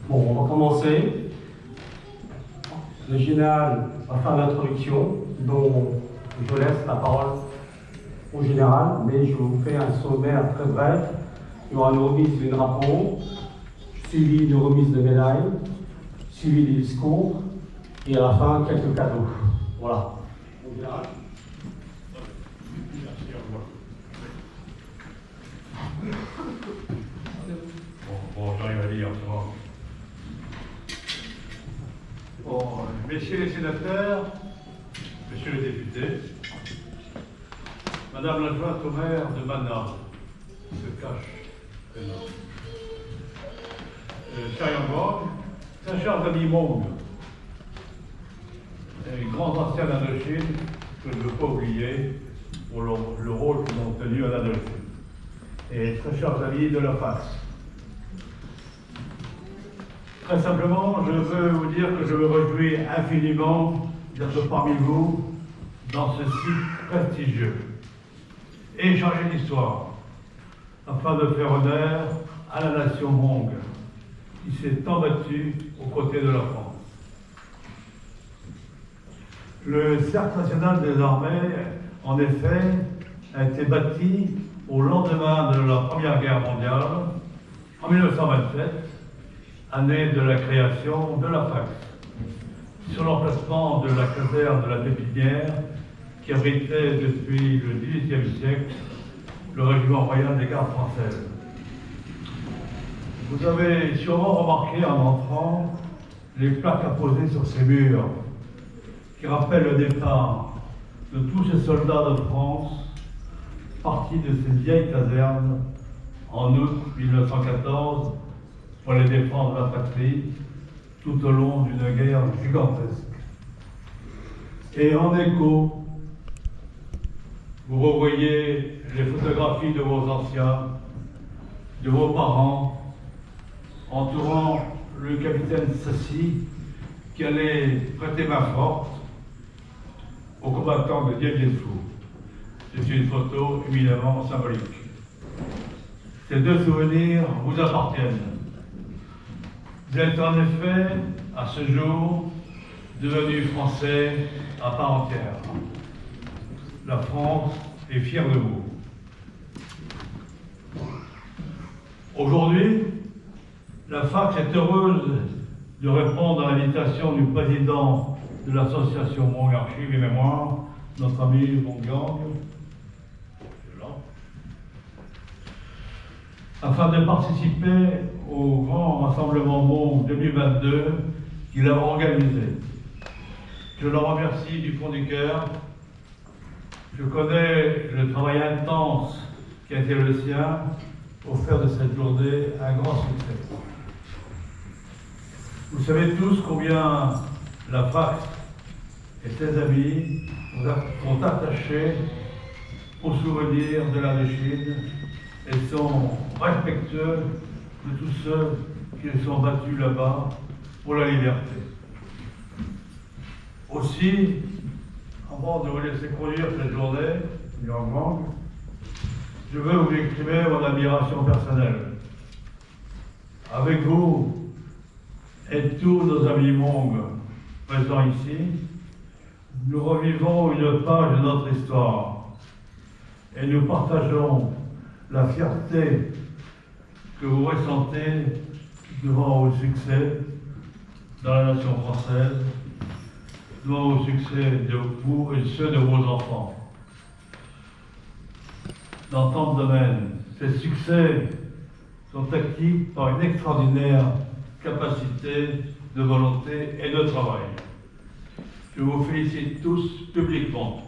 Bon, on va commencer. Le général va faire l'introduction, dont je laisse la parole au général, mais je vous fais un sommaire très bref. Il y aura une remise du drapeau, suivi d'une remise de médaille, suivi des discours, et à la fin, quelques cadeaux. Voilà. Au général. Merci, au revoir. Bon, j'arrive à lire, ça va. Bon, messieurs les sénateurs, messieurs les députés, madame l'adjointe au maire de Mana, se cache, cher Yangwang, très chers amis Hmong, et grands anciens d'Indochine que je ne veux pas oublier pour le rôle qu'ils ont tenu à l'Indochine, et très chers amis de la face. Très simplement, je veux vous dire que je me réjouis infiniment d'être parmi vous dans ce site prestigieux et changer d'histoire afin de faire honneur à la nation Hmong qui s'est tant battue aux côtés de la France. Le Cercle national des armées, en effet, a été bâti au lendemain de la Première Guerre mondiale, en 1927, année de la création de la FACS, sur l'emplacement de la caserne de la Pépinière, qui abritait depuis le XVIIIe siècle le régiment royal des gardes françaises. Vous avez sûrement remarqué en entrant les plaques apposées sur ces murs, qui rappellent le départ de tous ces soldats de France partis de ces vieilles casernes en août 1914 pour les défendre de la patrie tout au long d'une guerre gigantesque. Et en écho, vous revoyez les photographies de vos anciens, de vos parents, entourant le capitaine Sassy, qui allait prêter main forte aux combattants de Dien Bien Phu. C'est une photo éminemment symbolique. Ces deux souvenirs vous appartiennent. Vous êtes en effet, à ce jour, devenu français à part entière. La France est fière de vous. Aujourd'hui, la FACS est heureuse de répondre à l'invitation du président de l'association Hmong Archives et Mémoire, notre ami Hmong Yang, afin de participer au grand rassemblement Hmong 2022 qu'il a organisé. Je le remercie du fond du cœur. Je connais le travail intense qui a été le sien pour faire de cette journée un grand succès. Vous savez tous combien la FACS et ses amis sont attachés au souvenir de l'Indochine et sont respectueux de tous ceux qui se sont battus là-bas pour la liberté. Aussi, avant de vous laisser conduire cette journée, je veux vous exprimer mon admiration personnelle. Avec vous et tous nos amis Hmong présents ici, nous revivons une page de notre histoire et nous partageons la fierté que vous ressentez devant vos succès dans la nation française, devant vos succès de vous et ceux de vos enfants. Dans tant de domaines, ces succès sont acquis par une extraordinaire capacité de volonté et de travail. Je vous félicite tous publiquement.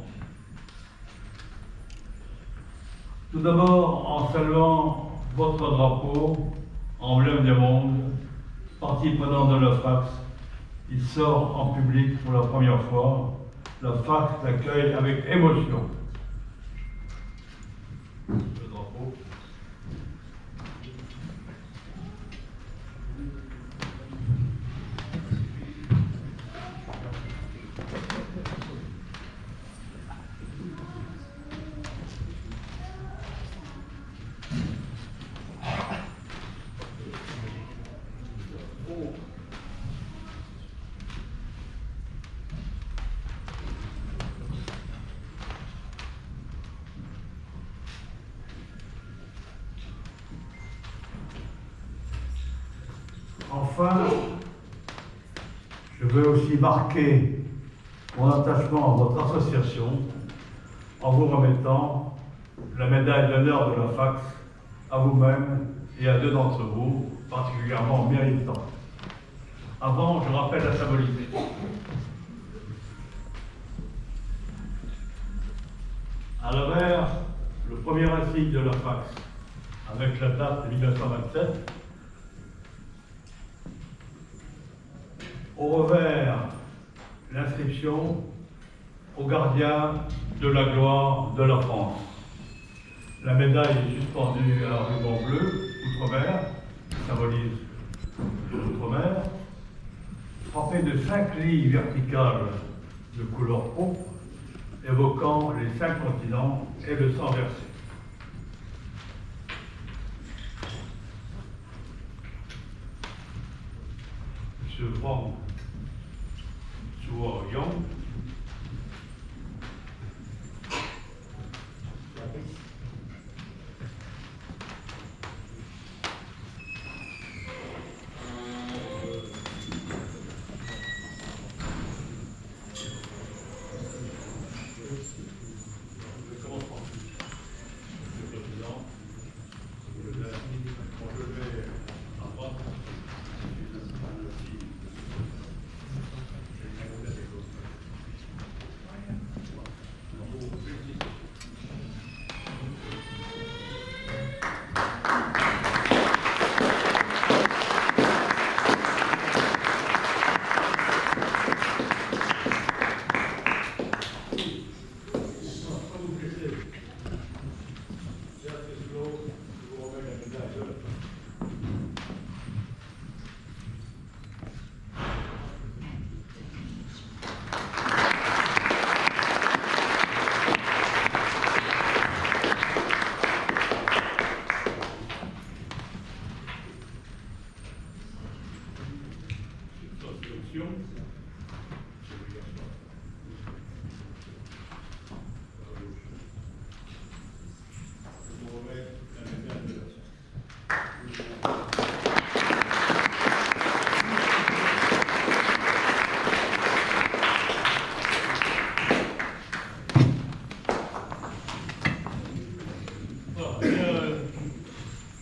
Tout d'abord, en saluant votre drapeau, emblème du monde, partie prenante de la FACS, il sort en public pour la première fois. La FACS l'accueille avec émotion. Le drapeau. Enfin, je veux aussi marquer mon attachement à votre association en vous remettant la médaille d'honneur de la FACS à vous-même et à 2 d'entre vous, particulièrement méritants. Avant, je rappelle la symbolique. À l'envers, le premier insigne de la FACS, avec la date de 1927. Au revers, l'inscription au gardien de la gloire de la France. La médaille est suspendue à un ruban bleu, outre-mer, qui symbolise l'outre-mer, frappée de 5 lignes verticales de couleur pourpre, évoquant les 5 continents et le sang versé. Monsieur Franck Souorion,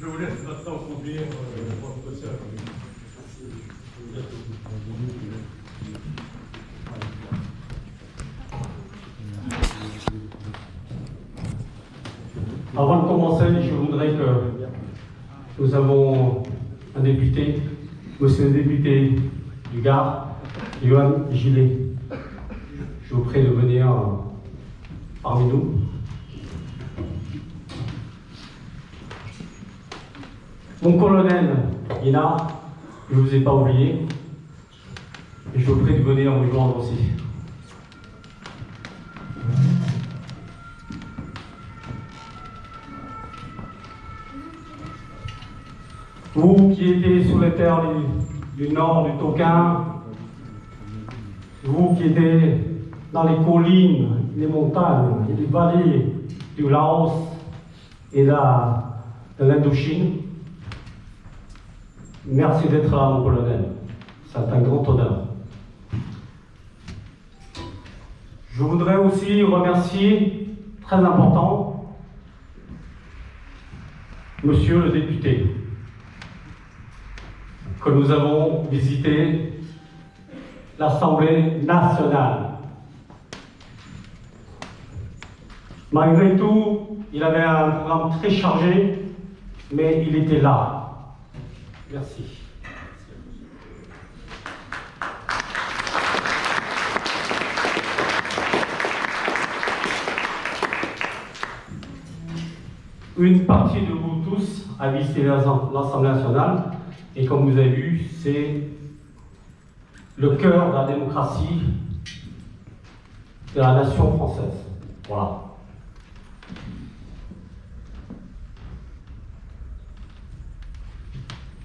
je vous laisse maintenant conduire votre cérémonie. Avant de commencer, je voudrais que nous avons un député, monsieur le député du Gard, Johan Gillet. Je vous prie de venir parmi nous. Mon colonel Ina, je ne vous ai pas oublié, et je vous prie de venir me joindre aussi. Vous qui étiez sous les terres du nord du Tonkin, vous qui étiez dans les collines, les montagnes et les vallées du Laos et de l'Indochine, merci d'être là, mon colonel. C'est un grand honneur. Je voudrais aussi remercier, très important, monsieur le député, que nous avons visité l'Assemblée nationale. Malgré tout, il avait un programme très chargé, mais il était là. Merci. Une partie de vous tous a visité l'Assemblée nationale, et comme vous avez vu, c'est le cœur de la démocratie de la nation française. Voilà.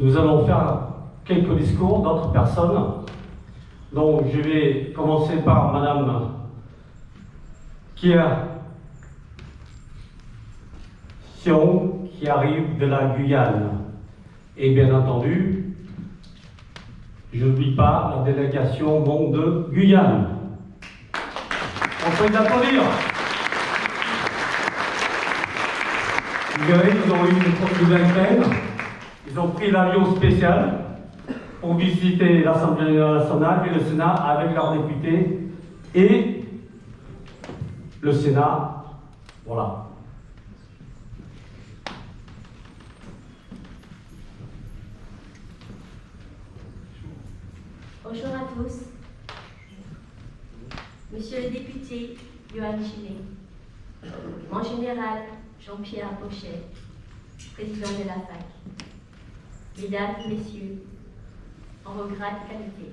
Nous allons faire quelques discours d'autres personnes. Donc je vais commencer par Madame Kia Sion, qui arrive de la Guyane. Et bien entendu, Je n'oublie pas la délégation Monde de Guyane. On peut l'applaudir. Ils ont eu une vingtaine. Ils ont pris l'avion spécial pour visiter l'Assemblée nationale et le Sénat avec leurs députés. Et le Sénat, voilà. Bonjour à tous. Monsieur le député Johan Gillet, mon général Jean-Pierre Pochet, président de la FAC, Mesdames et Messieurs, en vos grades qualités.